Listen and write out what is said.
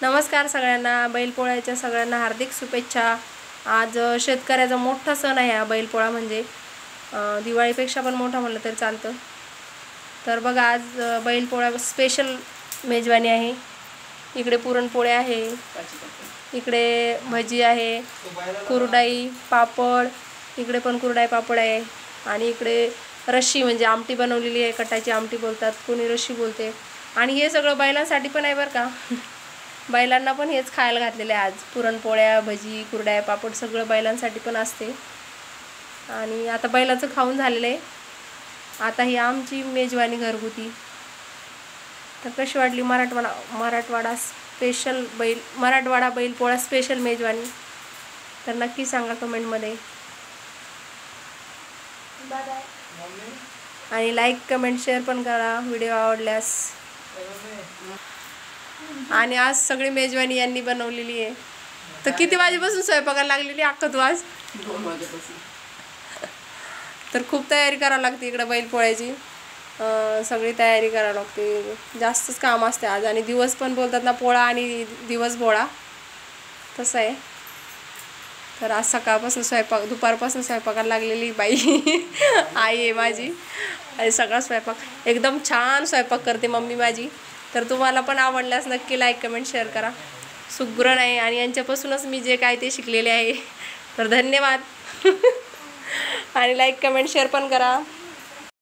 नमस्कार सगळ्यांना, बैलपोळ्याच्या सगळ्यांना हार्दिक शुभेच्छा। आज शेतकऱ्याचा मोठा सण आहे हा बैलपोळा, म्हणजे दिवाळीपेक्षा पण मोठा म्हणलं तरी चालतं। तर बघा, आज बैलपोळा स्पेशल मेजवानी आहे। इकडे पुरणपोळ्या आहे, इकडे भजी आहे, कुरडाई पापड, इकडे पण कुरडाई पापड आहे, आणि इकडे रशी म्हणजे आमटी बनवलेली आहे, कटाची आमटी बोलतात, कोणी रशी बोलते। आणि हे सगळं बैलांसाठी पण आहे बरं का। बैलांना पण हेच खायला घातलेले आज, पुरणपोळ्या, भजी, कुरड्या, पापड सगळं बैलांसाठी पण असते। आणि आता बैलाचं खाऊन झालेलं आहे, आता ही आमची मेजवानी घरगुती। तर कशी वाटली मराठवाडा स्पेशल मराठवाडा बैलपोळा स्पेशल मेजवानी, तर नक्की सांगा कमेंटमध्ये। आणि लाईक कमेंट शेअर पण करा व्हिडिओ आवडल्यास। आणि आज सगळी मेजवानी यांनी बनवलेली आहे। तर किती वाजेपासून स्वयंपाकाला लागलेली अक्का तू? आज 2 वाजेपासून। तर खूप तयारी करावी लागते इकडे बैलपोळ्याची, सगळी तयारी करावी लागते, जास्तच काम असते आज। आणि दिवस पण बोलतात ना, पोळा आणि दिवस पोळा, तसं आहे। तर आज सकाळपासून दुपारपासून स्वयंपाकाला लागलेली बाई आई आहे माझी, आणि सगळा स्वयंपाक एकदम छान स्वयंपाक करते मम्मी माझी। तर तुम्हाला पण आवडल्यास नक्की लाईक कमेंट शेअर करा। सुगरण आहे आणि यांच्यापासूनच मी जे काय ते शिकलेले आहे। तर धन्यवाद आणि लाईक कमेंट शेअर पण करा।